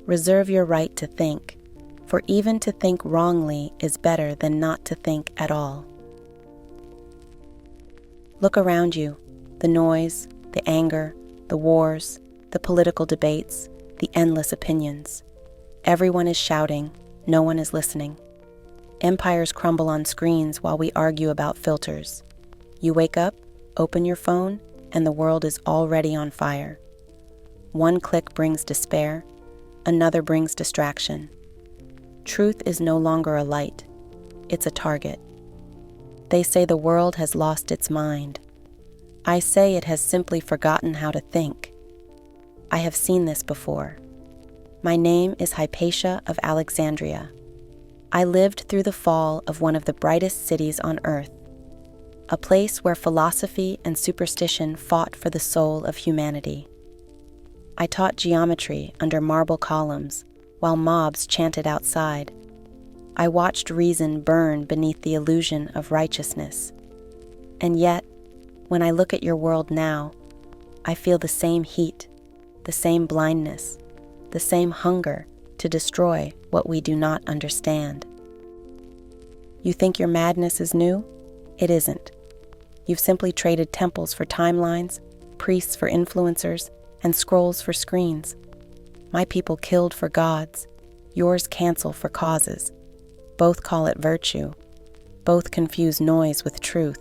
Reserve your right to think, for even to think wrongly is better than not to think at all. Look around you, the noise, the anger, the wars, the political debates, the endless opinions. Everyone is shouting, no one is listening. Empires crumble on screens while we argue about filters. You wake up, open your phone, and the world is already on fire. One click brings despair, another brings distraction. Truth is no longer a light, it's a target. They say the world has lost its mind. I say it has simply forgotten how to think. I have seen this before. My name is Hypatia of Alexandria. I lived through the fall of one of the brightest cities on earth, a place where philosophy and superstition fought for the soul of humanity. I taught geometry under marble columns while mobs chanted outside. I watched reason burn beneath the illusion of righteousness. And yet, when I look at your world now, I feel the same heat, the same blindness, the same hunger to destroy what we do not understand. You think your madness is new? It isn't. You've simply traded temples for timelines, priests for influencers, and scrolls for screens. My people killed for gods, yours cancel for causes. Both call it virtue. Both confuse noise with truth.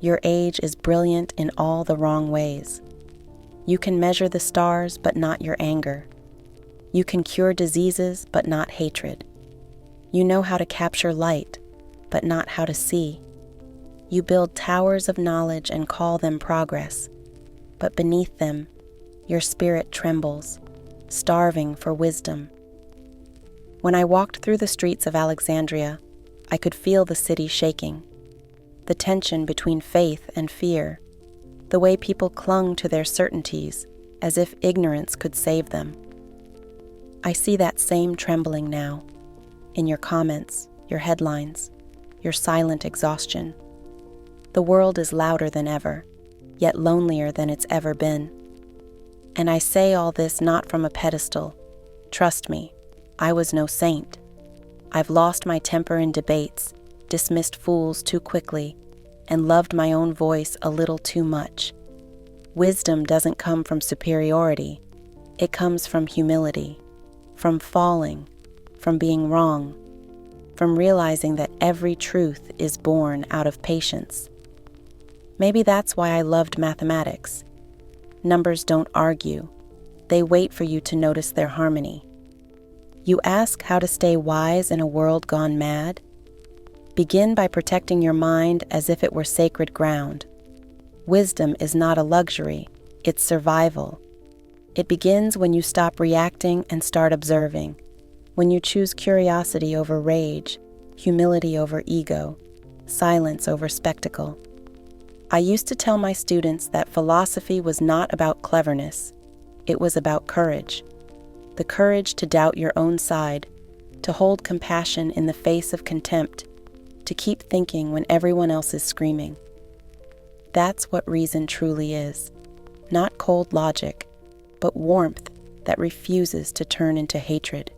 Your age is brilliant in all the wrong ways. You can measure the stars, but not your anger. You can cure diseases, but not hatred. You know how to capture light, but not how to see. You build towers of knowledge and call them progress, but beneath them, your spirit trembles, starving for wisdom. When I walked through the streets of Alexandria, I could feel the city shaking. The tension between faith and fear, the way people clung to their certainties as if ignorance could save them. I see that same trembling now, in your comments, your headlines, your silent exhaustion. The world is louder than ever, yet lonelier than it's ever been. And I say all this not from a pedestal. Trust me, I was no saint. I've lost my temper in debates, dismissed fools too quickly, and loved my own voice a little too much. Wisdom doesn't come from superiority. It comes from humility, from falling, from being wrong, from realizing that every truth is born out of patience. Maybe that's why I loved mathematics. Numbers don't argue. They wait for you to notice their harmony. You ask how to stay wise in a world gone mad? Begin by protecting your mind as if it were sacred ground. Wisdom is not a luxury, it's survival. It begins when you stop reacting and start observing, when you choose curiosity over rage, humility over ego, silence over spectacle. I used to tell my students that philosophy was not about cleverness, it was about courage. The courage to doubt your own side, to hold compassion in the face of contempt, to keep thinking when everyone else is screaming. That's what reason truly is. Not cold logic, but warmth that refuses to turn into hatred.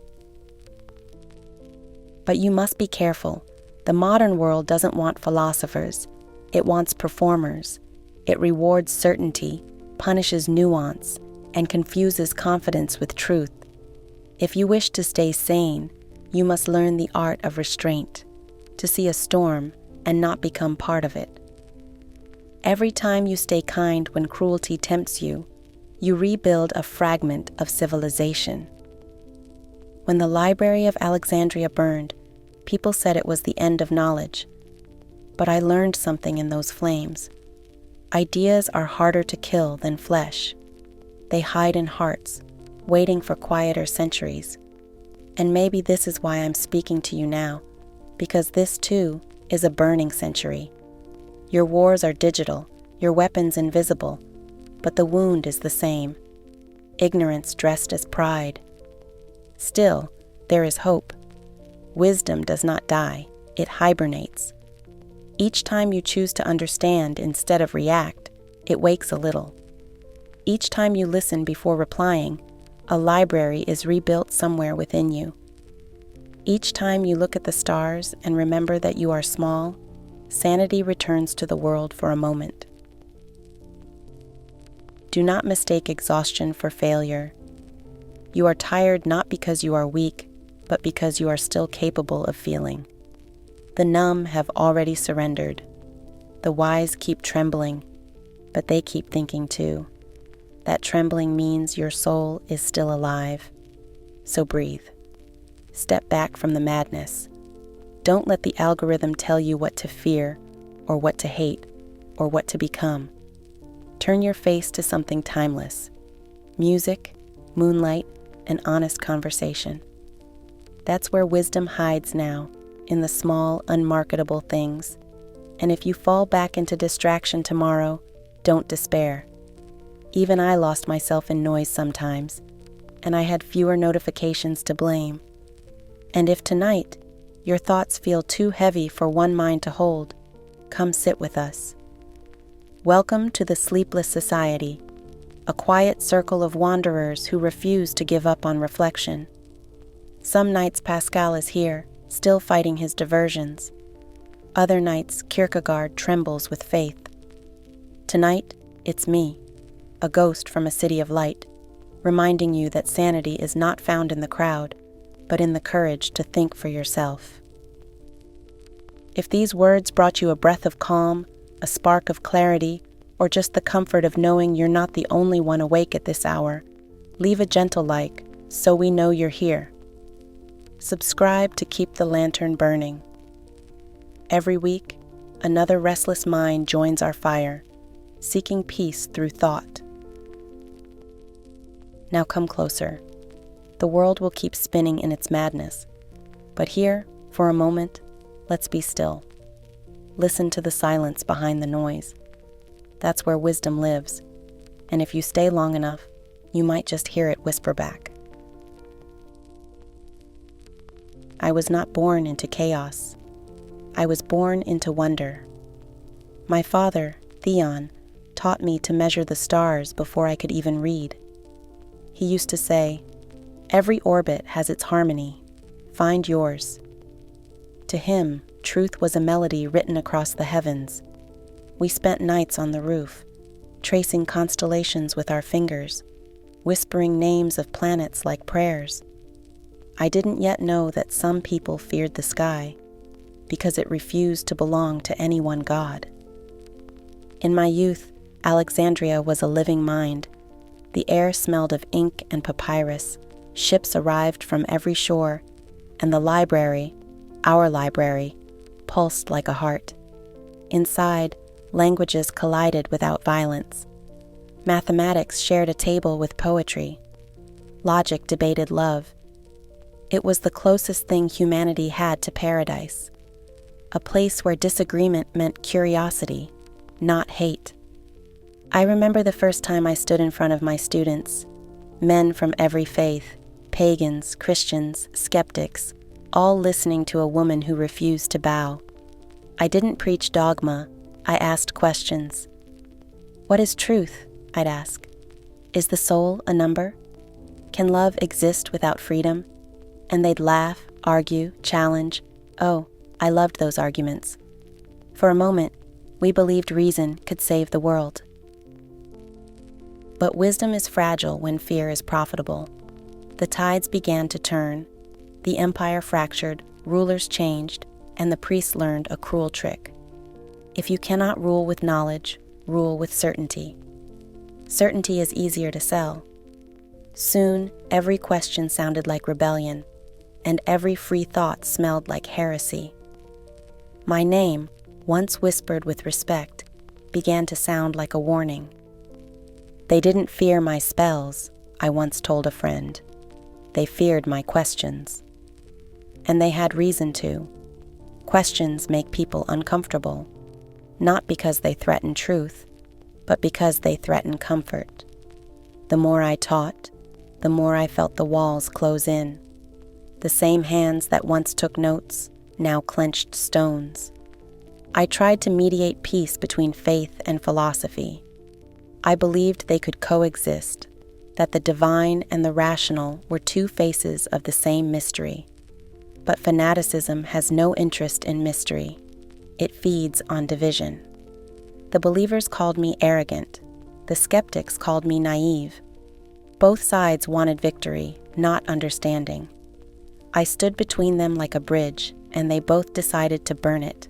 But you must be careful. The modern world doesn't want philosophers. It wants performers. It rewards certainty, punishes nuance, and confuses confidence with truth. If you wish to stay sane, you must learn the art of restraint, to see a storm and not become part of it. Every time you stay kind when cruelty tempts you, you rebuild a fragment of civilization. When the Library of Alexandria burned, people said it was the end of knowledge. But I learned something in those flames. Ideas are harder to kill than flesh. They hide in hearts, waiting for quieter centuries. And maybe this is why I'm speaking to you now, because this too is a burning century. Your wars are digital, your weapons invisible, but the wound is the same. Ignorance dressed as pride. Still, there is hope. Wisdom does not die, it hibernates. Each time you choose to understand instead of react, it wakes a little. Each time you listen before replying, A library is rebuilt somewhere within you. Each time you look at the stars and remember that you are small, sanity returns to the world for a moment. Do not mistake exhaustion for failure. You are tired not because you are weak, but because you are still capable of feeling. The numb have already surrendered. The wise keep trembling, but they keep thinking too. That trembling means your soul is still alive. So breathe. Step back from the madness. Don't let the algorithm tell you what to fear, or what to hate, or what to become. Turn your face to something timeless. Music, moonlight, and honest conversation. That's where wisdom hides now, in the small, unmarketable things. And if you fall back into distraction tomorrow, don't despair. Even I lost myself in noise sometimes, and I had fewer notifications to blame. And if tonight your thoughts feel too heavy for one mind to hold, come sit with us. Welcome to the Sleepless Society, a quiet circle of wanderers who refuse to give up on reflection. Some nights Pascal is here, still fighting his diversions. Other nights Kierkegaard trembles with faith. Tonight, it's me, a ghost from a city of light, reminding you that sanity is not found in the crowd, but in the courage to think for yourself. If these words brought you a breath of calm, a spark of clarity, or just the comfort of knowing you're not the only one awake at this hour, leave a gentle like so we know you're here. Subscribe to keep the lantern burning. Every week, another restless mind joins our fire, seeking peace through thought. Now come closer. The world will keep spinning in its madness, but here, for a moment, let's be still. Listen to the silence behind the noise. That's where wisdom lives, and if you stay long enough, you might just hear it whisper back. I was not born into chaos. I was born into wonder. My father, Theon, taught me to measure the stars before I could even read. He used to say, "Every orbit has its harmony. Find yours." To him, truth was a melody written across the heavens. We spent nights on the roof, tracing constellations with our fingers, whispering names of planets like prayers. I didn't yet know that some people feared the sky because it refused to belong to any one god. In my youth, Alexandria was a living mind. The air smelled of ink and papyrus, ships arrived from every shore, and the library, our library, pulsed like a heart. Inside, languages collided without violence. Mathematics shared a table with poetry. Logic debated love. It was the closest thing humanity had to paradise, a place where disagreement meant curiosity, not hate. I remember the first time I stood in front of my students, men from every faith, pagans, Christians, skeptics, all listening to a woman who refused to bow. I didn't preach dogma, I asked questions. What is truth? I'd ask. Is the soul a number? Can love exist without freedom? And they'd laugh, argue, challenge. Oh, I loved those arguments. For a moment, we believed reason could save the world. But wisdom is fragile when fear is profitable. The tides began to turn. The empire fractured, rulers changed, and the priests learned a cruel trick. If you cannot rule with knowledge, rule with certainty. Certainty is easier to sell. Soon, every question sounded like rebellion, and every free thought smelled like heresy. My name, once whispered with respect, began to sound like a warning. They didn't fear my spells, I once told a friend. They feared my questions. And they had reason to. Questions make people uncomfortable, not because they threaten truth, but because they threaten comfort. The more I taught, the more I felt the walls close in. The same hands that once took notes now clenched stones. I tried to mediate peace between faith and philosophy. I believed they could coexist, that the divine and the rational were two faces of the same mystery. But fanaticism has no interest in mystery. It feeds on division. The believers called me arrogant. The skeptics called me naive. Both sides wanted victory, not understanding. I stood between them like a bridge, and they both decided to burn it.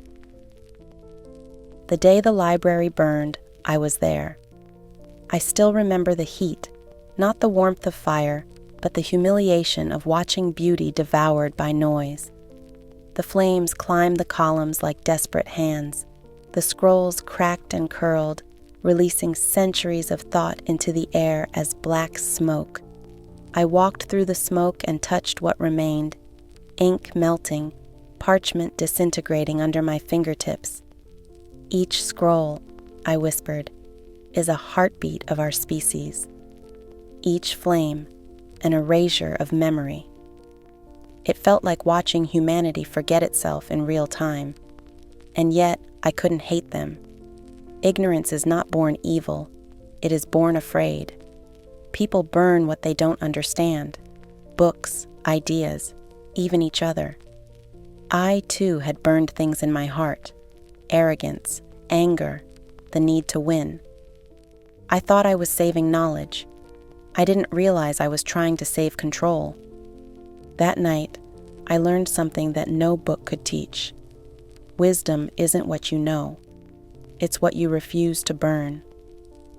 The day the library burned, I was there. I still remember the heat, not the warmth of fire, but the humiliation of watching beauty devoured by noise. The flames climbed the columns like desperate hands. The scrolls cracked and curled, releasing centuries of thought into the air as black smoke. I walked through the smoke and touched what remained, ink melting, parchment disintegrating under my fingertips. Each scroll, I whispered, is a heartbeat of our species. Each flame, an erasure of memory. It felt like watching humanity forget itself in real time. And yet, I couldn't hate them. Ignorance is not born evil, it is born afraid. People burn what they don't understand. Books, ideas, even each other. I, too, had burned things in my heart. Arrogance, anger, the need to win. I thought I was saving knowledge. I didn't realize I was trying to save control. That night, I learned something that no book could teach. Wisdom isn't what you know. It's what you refuse to burn.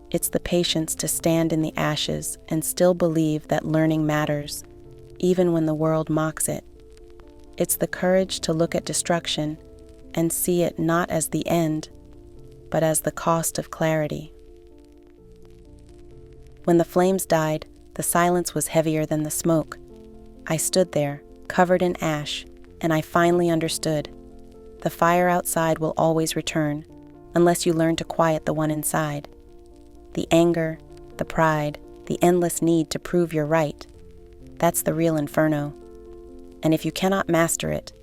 It's the patience to stand in the ashes and still believe that learning matters, even when the world mocks it. It's the courage to look at destruction and see it not as the end, but as the cost of clarity. When the flames died, the silence was heavier than the smoke. I stood there, covered in ash, and I finally understood. The fire outside will always return, unless you learn to quiet the one inside. The anger, the pride, the endless need to prove you're right. That's the real inferno. And if you cannot master it,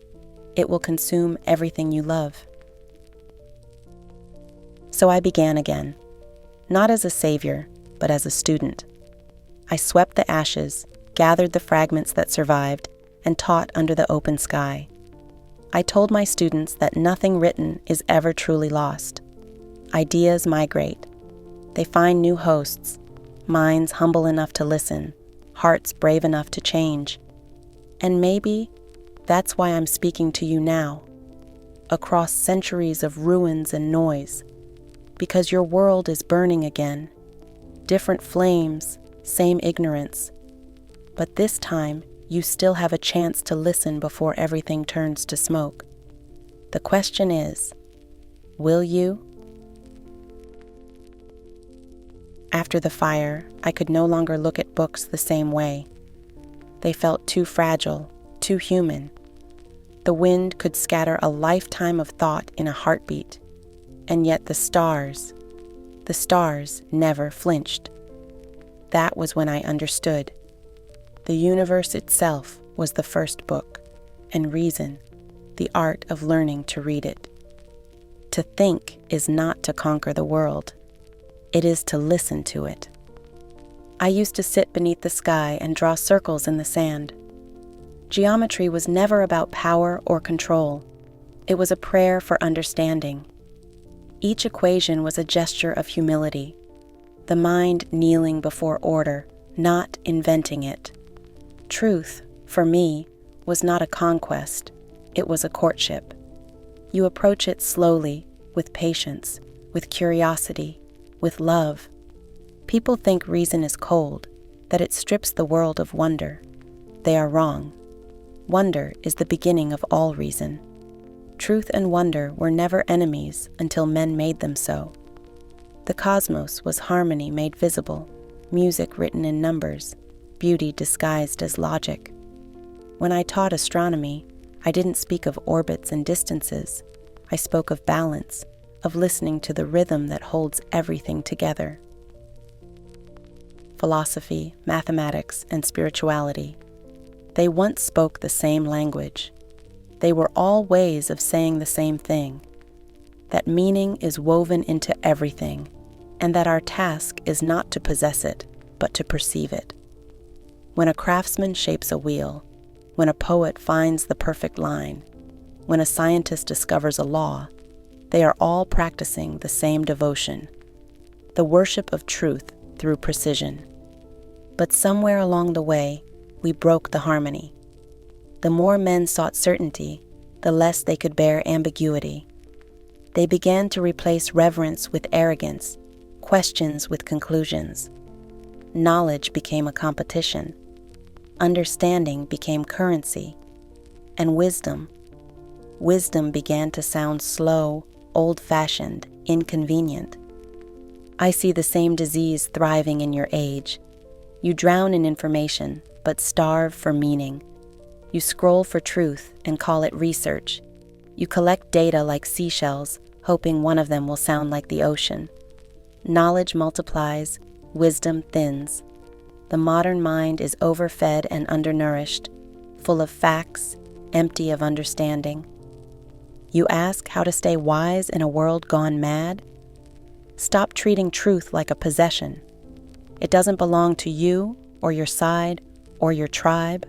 it will consume everything you love. So I began again, not as a savior, but as a student. I swept the ashes, gathered the fragments that survived, and taught under the open sky. I told my students that nothing written is ever truly lost. Ideas migrate. They find new hosts, minds humble enough to listen, hearts brave enough to change. And maybe that's why I'm speaking to you now, across centuries of ruins and noise, because your world is burning again. Different flames, same ignorance. But this time, you still have a chance to listen before everything turns to smoke. The question is, will you? After the fire, I could no longer look at books the same way. They felt too fragile, too human. The wind could scatter a lifetime of thought in a heartbeat, and yet the stars never flinched. That was when I understood. The universe itself was the first book, and reason, the art of learning to read it. To think is not to conquer the world. It is to listen to it. I used to sit beneath the sky and draw circles in the sand. Geometry was never about power or control. It was a prayer for understanding. Each equation was a gesture of humility, the mind kneeling before order, not inventing it. Truth, for me, was not a conquest, it was a courtship. You approach it slowly, with patience, with curiosity, with love. People think reason is cold, that it strips the world of wonder. They are wrong. Wonder is the beginning of all reason. Truth and wonder were never enemies until men made them so. The cosmos was harmony made visible, music written in numbers, beauty disguised as logic. When I taught astronomy, I didn't speak of orbits and distances. I spoke of balance, of listening to the rhythm that holds everything together. Philosophy, mathematics, and spirituality. They once spoke the same language. They were all ways of saying the same thing, that meaning is woven into everything, and that our task is not to possess it, but to perceive it. When a craftsman shapes a wheel, when a poet finds the perfect line, when a scientist discovers a law, they are all practicing the same devotion, the worship of truth through precision. But somewhere along the way, we broke the harmony. The more men sought certainty, the less they could bear ambiguity. They began to replace reverence with arrogance, questions with conclusions. Knowledge became a competition. Understanding became currency. And wisdom began to sound slow, old-fashioned, inconvenient. I see the same disease thriving in your age. You drown in information, but starve for meaning. You scroll for truth and call it research. You collect data like seashells, hoping one of them will sound like the ocean. Knowledge multiplies, wisdom thins. The modern mind is overfed and undernourished, full of facts, empty of understanding. You ask how to stay wise in a world gone mad? Stop treating truth like a possession. It doesn't belong to you or your side or your tribe.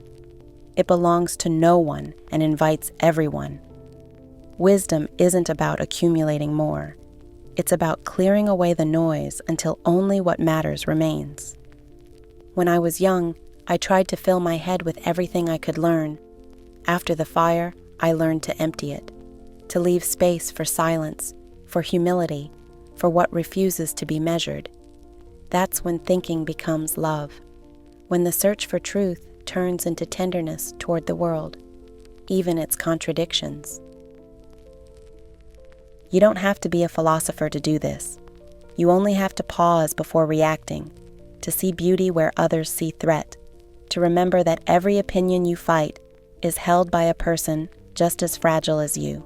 It belongs to no one and invites everyone. Wisdom isn't about accumulating more. It's about clearing away the noise until only what matters remains. When I was young, I tried to fill my head with everything I could learn. After the fire, I learned to empty it, to leave space for silence, for humility, for what refuses to be measured. That's when thinking becomes love, when the search for truth turns into tenderness toward the world, even its contradictions. You don't have to be a philosopher to do this. You only have to pause before reacting, to see beauty where others see threat, to remember that every opinion you fight is held by a person just as fragile as you.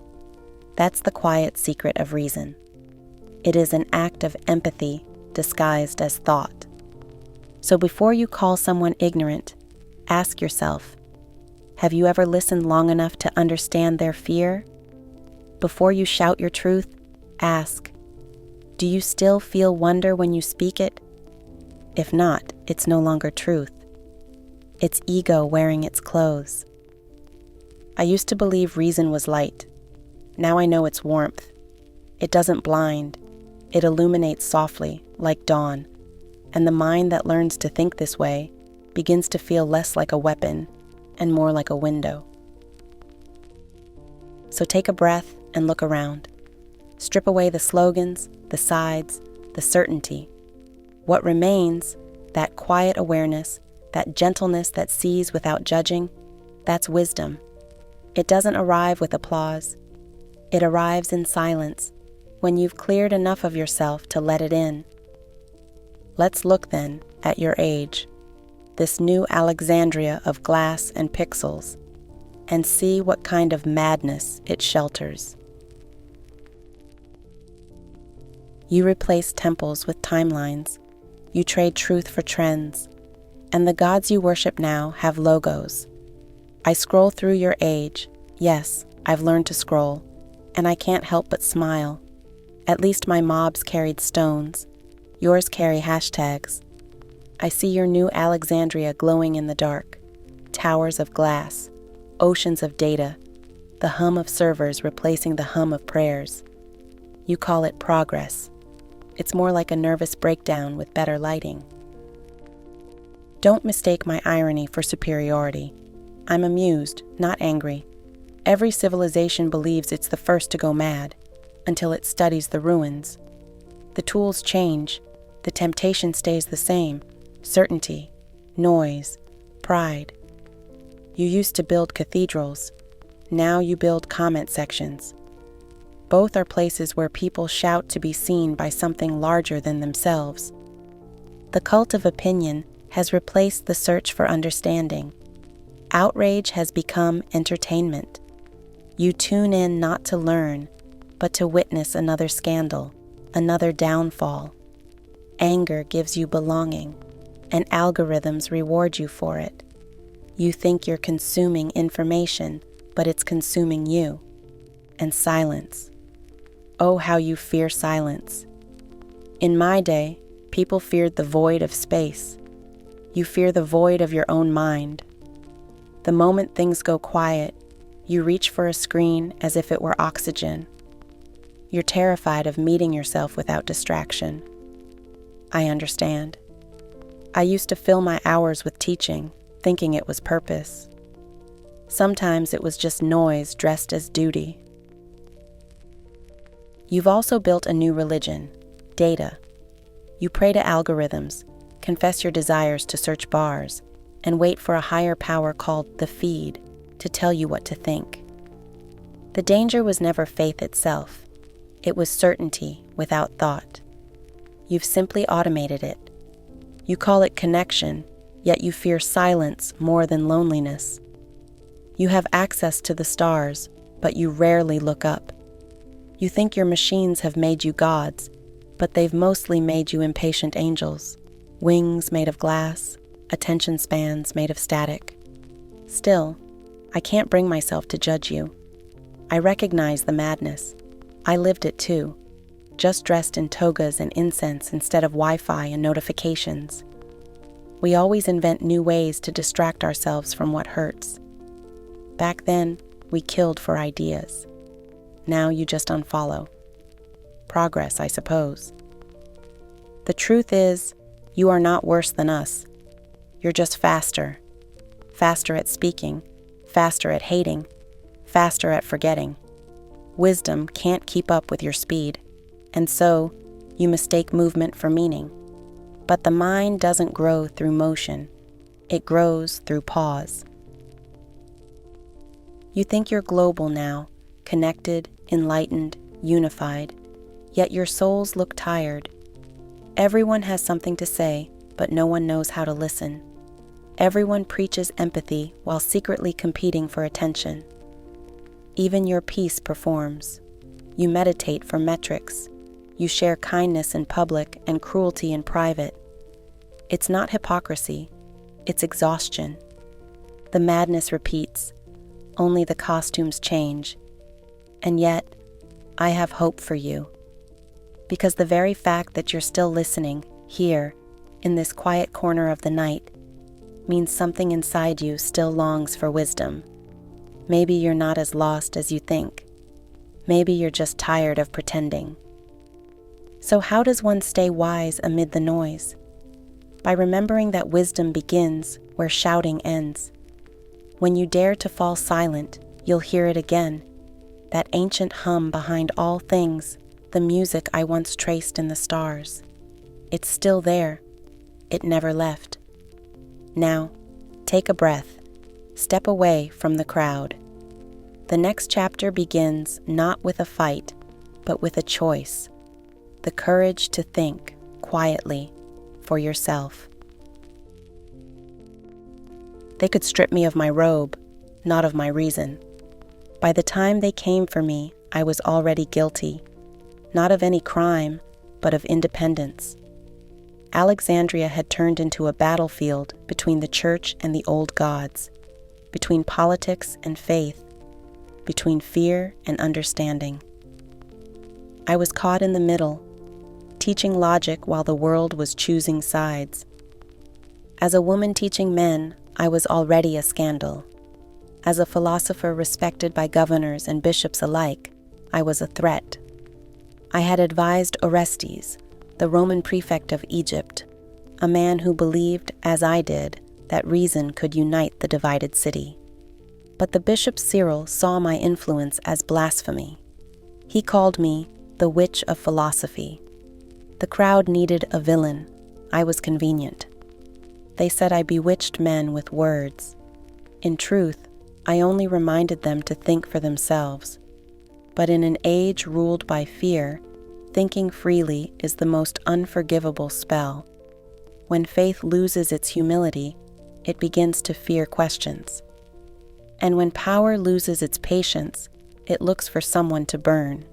That's the quiet secret of reason. It is an act of empathy disguised as thought. So before you call someone ignorant, ask yourself, have you ever listened long enough to understand their fear? Before you shout your truth, ask, do you still feel wonder when you speak it? If not, it's no longer truth. It's ego wearing its clothes. I used to believe reason was light. Now I know it's warmth. It doesn't blind. It illuminates softly, like dawn. And the mind that learns to think this way begins to feel less like a weapon and more like a window. So take a breath and look around. Strip away the slogans, the sides, the certainty. What remains, that quiet awareness, that gentleness that sees without judging, that's wisdom. It doesn't arrive with applause. It arrives in silence, when you've cleared enough of yourself to let it in. Let's look then at your age, this new Alexandria of glass and pixels, and see what kind of madness it shelters. You replace temples with timelines. You trade truth for trends. And the gods you worship now have logos. I scroll through your age. Yes, I've learned to scroll. And I can't help but smile. At least my mobs carried stones. Yours carry hashtags. I see your new Alexandria glowing in the dark. Towers of glass. Oceans of data. The hum of servers replacing the hum of prayers. You call it progress. It's more like a nervous breakdown with better lighting. Don't mistake my irony for superiority. I'm amused, not angry. Every civilization believes it's the first to go mad, until it studies the ruins. The tools change, the temptation stays the same. Certainty, noise, pride. You used to build cathedrals. Now you build comment sections. Both are places where people shout to be seen by something larger than themselves. The cult of opinion has replaced the search for understanding. Outrage has become entertainment. You tune in not to learn, but to witness another scandal, another downfall. Anger gives you belonging, and algorithms reward you for it. You think you're consuming information, but it's consuming you. And silence. Oh, how you fear silence. In my day, people feared the void of space. You fear the void of your own mind. The moment things go quiet, you reach for a screen as if it were oxygen. You're terrified of meeting yourself without distraction. I understand. I used to fill my hours with teaching, thinking it was purpose. Sometimes it was just noise dressed as duty. You've also built a new religion, data. You pray to algorithms, confess your desires to search bars, and wait for a higher power called the feed to tell you what to think. The danger was never faith itself. It was certainty without thought. You've simply automated it. You call it connection, yet you fear silence more than loneliness. You have access to the stars, but you rarely look up. You think your machines have made you gods, but they've mostly made you impatient angels, wings made of glass, attention spans made of static. Still, I can't bring myself to judge you. I recognize the madness. I lived it too, just dressed in togas and incense instead of Wi-Fi and notifications. We always invent new ways to distract ourselves from what hurts. Back then, we killed for ideas. Now you just unfollow. Progress, I suppose. The truth is, you are not worse than us. You're just faster. Faster at speaking, faster at hating, faster at forgetting. Wisdom can't keep up with your speed, and so you mistake movement for meaning. But the mind doesn't grow through motion. It grows through pause. You think you're global now, connected, enlightened, unified, yet your souls look tired. Everyone has something to say, but no one knows how to listen. Everyone preaches empathy while secretly competing for attention. Even your peace performs. You meditate for metrics. You share kindness in public and cruelty in private. It's not hypocrisy, it's exhaustion. The madness repeats, only the costumes change. And yet, I have hope for you. Because the very fact that you're still listening, here, in this quiet corner of the night, means something inside you still longs for wisdom. Maybe you're not as lost as you think. Maybe you're just tired of pretending. So how does one stay wise amid the noise? By remembering that wisdom begins where shouting ends. When you dare to fall silent, you'll hear it again. That ancient hum behind all things, the music I once traced in the stars. It's still there. It never left. Now, take a breath. Step away from the crowd. The next chapter begins not with a fight, but with a choice. The courage to think quietly for yourself. They could strip me of my robe, not of my reason. By the time they came for me, I was already guilty, not of any crime, but of independence. Alexandria had turned into a battlefield between the church and the old gods, between politics and faith, between fear and understanding. I was caught in the middle, teaching logic while the world was choosing sides. As a woman teaching men, I was already a scandal. As a philosopher respected by governors and bishops alike, I was a threat. I had advised Orestes, the Roman prefect of Egypt, a man who believed, as I did, that reason could unite the divided city. But the Bishop Cyril saw my influence as blasphemy. He called me the witch of philosophy. The crowd needed a villain. I was convenient. They said I bewitched men with words. In truth, I only reminded them to think for themselves. But in an age ruled by fear, thinking freely is the most unforgivable spell. When faith loses its humility, it begins to fear questions. And when power loses its patience, it looks for someone to burn.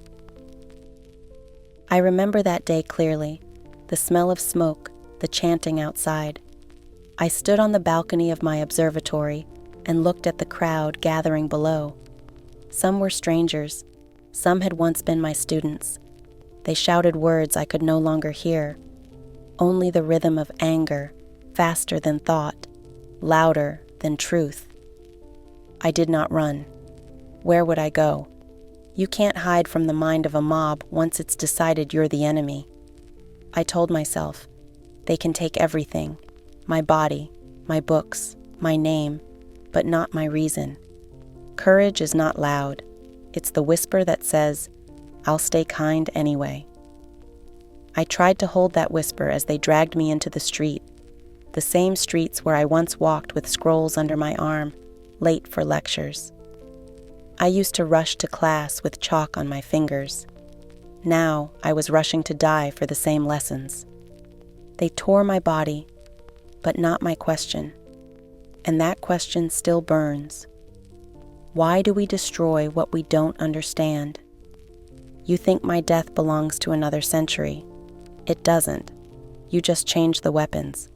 I remember that day clearly, the smell of smoke, the chanting outside. I stood on the balcony of my observatory and looked at the crowd gathering below. Some were strangers, some had once been my students. They shouted words I could no longer hear, only the rhythm of anger, faster than thought, louder than truth. I did not run. Where would I go? You can't hide from the mind of a mob once it's decided you're the enemy. I told myself, they can take everything, my body, my books, my name, but not my reason. Courage is not loud. It's the whisper that says, I'll stay kind anyway. I tried to hold that whisper as they dragged me into the street, the same streets where I once walked with scrolls under my arm, late for lectures. I used to rush to class with chalk on my fingers. Now I was rushing to die for the same lessons. They tore my body, but not my question. And that question still burns. Why do we destroy what we don't understand? You think my death belongs to another century. It doesn't. You just change the weapons.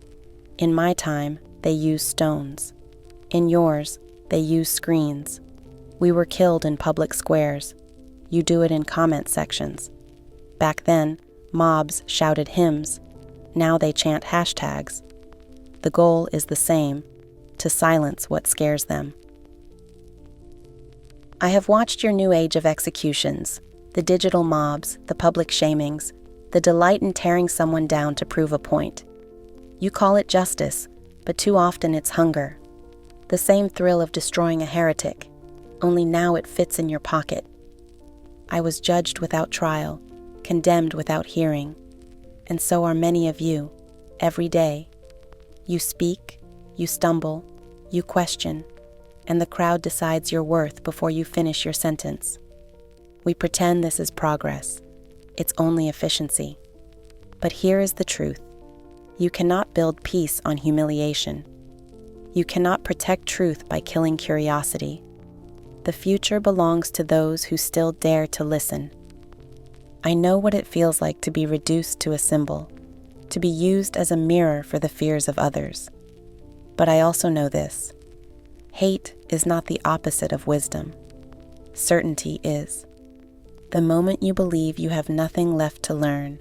In my time, they used stones. In yours, they use screens. We were killed in public squares. You do it in comment sections. Back then, mobs shouted hymns. Now they chant hashtags. The goal is the same, to silence what scares them. I have watched your new age of executions, the digital mobs, the public shamings, the delight in tearing someone down to prove a point. You call it justice, but too often it's hunger. The same thrill of destroying a heretic, only now it fits in your pocket. I was judged without trial, condemned without hearing, and so are many of you, every day. You speak, you stumble, you question, and the crowd decides your worth before you finish your sentence. We pretend this is progress. It's only efficiency. But here is the truth. You cannot build peace on humiliation. You cannot protect truth by killing curiosity. The future belongs to those who still dare to listen. I know what it feels like to be reduced to a symbol, to be used as a mirror for the fears of others. But I also know this. Hate is not the opposite of wisdom. Certainty is. The moment you believe you have nothing left to learn,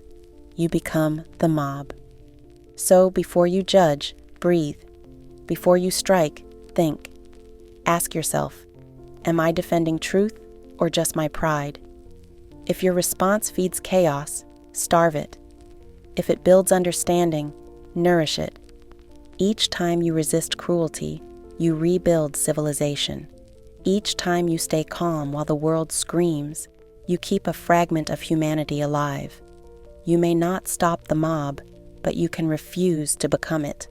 you become the mob. So before you judge, breathe. Before you strike, think. Ask yourself, am I defending truth or just my pride? If your response feeds chaos, starve it. If it builds understanding, nourish it. Each time you resist cruelty, you rebuild civilization. Each time you stay calm while the world screams, you keep a fragment of humanity alive. You may not stop the mob, but you can refuse to become it.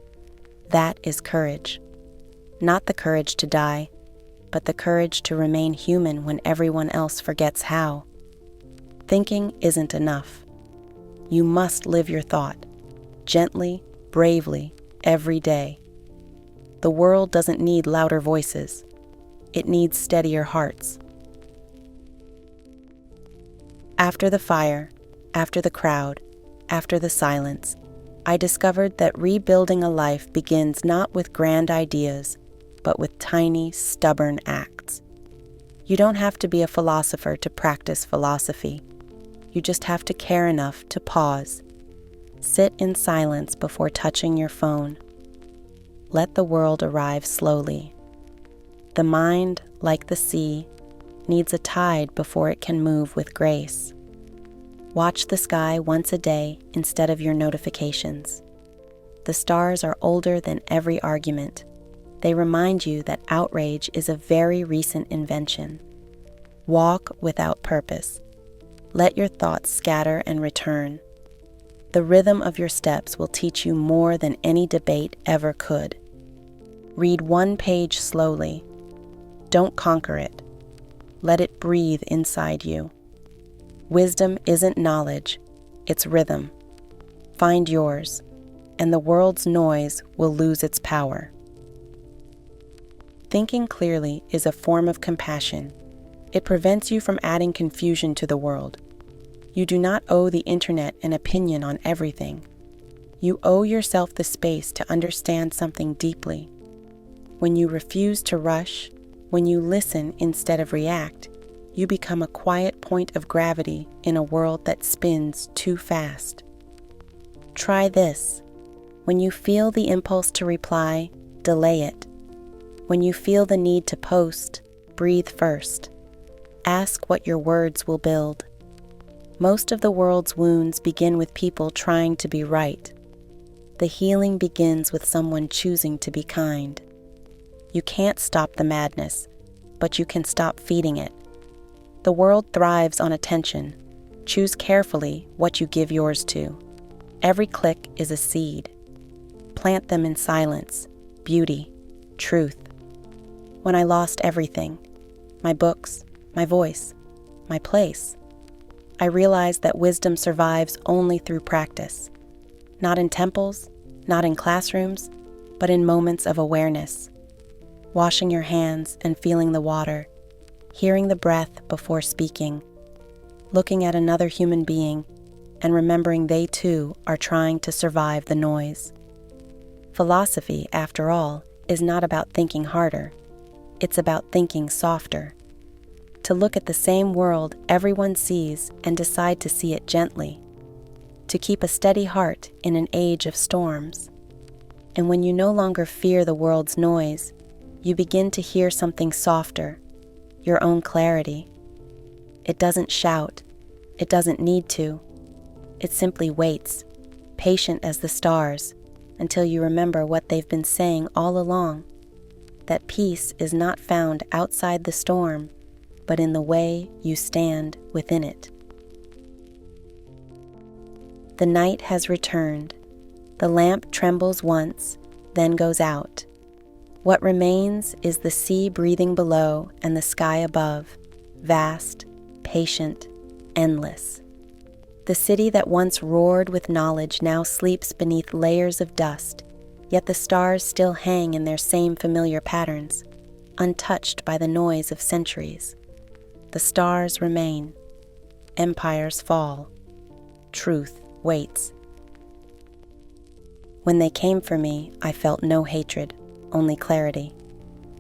That is courage. Not the courage to die, but the courage to remain human when everyone else forgets how. Thinking isn't enough. You must live your thought, gently, bravely, every day. The world doesn't need louder voices. It needs steadier hearts. After the fire, after the crowd, after the silence, I discovered that rebuilding a life begins not with grand ideas, but with tiny, stubborn acts. You don't have to be a philosopher to practice philosophy. You just have to care enough to pause. Sit in silence before touching your phone. Let the world arrive slowly. The mind, like the sea, needs a tide before it can move with grace. Watch the sky once a day instead of your notifications. The stars are older than every argument. They remind you that outrage is a very recent invention. Walk without purpose. Let your thoughts scatter and return. The rhythm of your steps will teach you more than any debate ever could. Read one page slowly. Don't conquer it. Let it breathe inside you. Wisdom isn't knowledge, it's rhythm. Find yours, and the world's noise will lose its power. Thinking clearly is a form of compassion. It prevents you from adding confusion to the world. You do not owe the internet an opinion on everything. You owe yourself the space to understand something deeply. When you refuse to rush, when you listen instead of react, you become a quiet point of gravity in a world that spins too fast. Try this. When you feel the impulse to reply, delay it. When you feel the need to post, breathe first. Ask what your words will build. Most of the world's wounds begin with people trying to be right. The healing begins with someone choosing to be kind. You can't stop the madness, but you can stop feeding it. The world thrives on attention. Choose carefully what you give yours to. Every click is a seed. Plant them in silence, beauty, truth. When I lost everything, my books, my voice, my place, I realized that wisdom survives only through practice. Not in temples, not in classrooms, but in moments of awareness. Washing your hands and feeling the water, hearing the breath before speaking, looking at another human being and remembering they too are trying to survive the noise. Philosophy, after all, is not about thinking harder. It's about thinking softer. To look at the same world everyone sees and decide to see it gently. To keep a steady heart in an age of storms. And when you no longer fear the world's noise, you begin to hear something softer, your own clarity. It doesn't shout. It doesn't need to. It simply waits, patient as the stars, until you remember what they've been saying all along, that peace is not found outside the storm, but in the way you stand within it. The night has returned. The lamp trembles once, then goes out. What remains is the sea breathing below and the sky above, vast, patient, endless. The city that once roared with knowledge now sleeps beneath layers of dust, yet the stars still hang in their same familiar patterns, untouched by the noise of centuries. The stars remain. Empires fall. Truth waits. When they came for me, I felt no hatred, only clarity.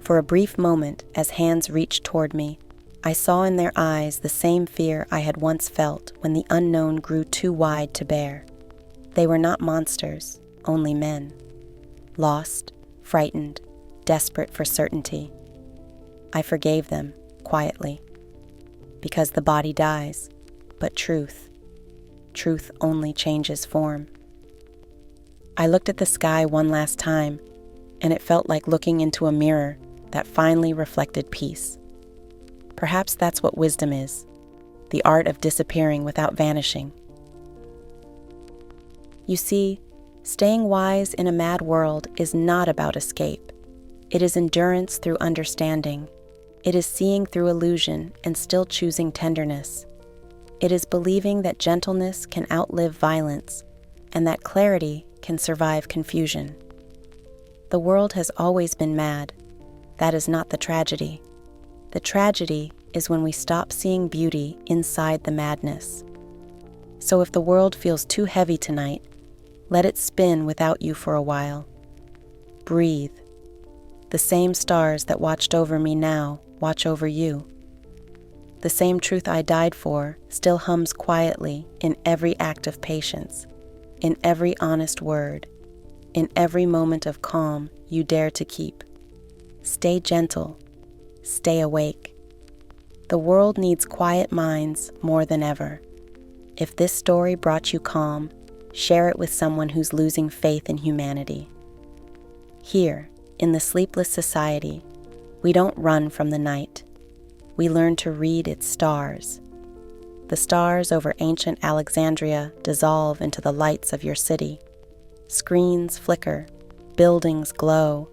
For a brief moment, as hands reached toward me, I saw in their eyes the same fear I had once felt when the unknown grew too wide to bear. They were not monsters, only men. Lost, frightened, desperate for certainty. I forgave them, quietly. Because the body dies, but truth only changes form. I looked at the sky one last time, and it felt like looking into a mirror that finally reflected peace. Perhaps that's what wisdom is, the art of disappearing without vanishing. You see, staying wise in a mad world is not about escape. It is endurance through understanding. It is seeing through illusion and still choosing tenderness. It is believing that gentleness can outlive violence and that clarity can survive confusion. The world has always been mad. That is not the tragedy. The tragedy is when we stop seeing beauty inside the madness. So if the world feels too heavy tonight, let it spin without you for a while. Breathe. The same stars that watched over me now watch over you. The same truth I died for still hums quietly in every act of patience, in every honest word, in every moment of calm you dare to keep. Stay gentle. Stay awake. The world needs quiet minds more than ever. If this story brought you calm, share it with someone who's losing faith in humanity. Here, in the Sleepless Society, we don't run from the night. We learn to read its stars. The stars over ancient Alexandria dissolve into the lights of your city. Screens flicker, buildings glow,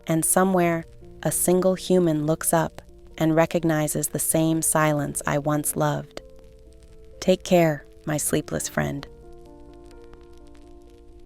and somewhere a single human looks up and recognizes the same silence I once loved. Take care, my sleepless friend.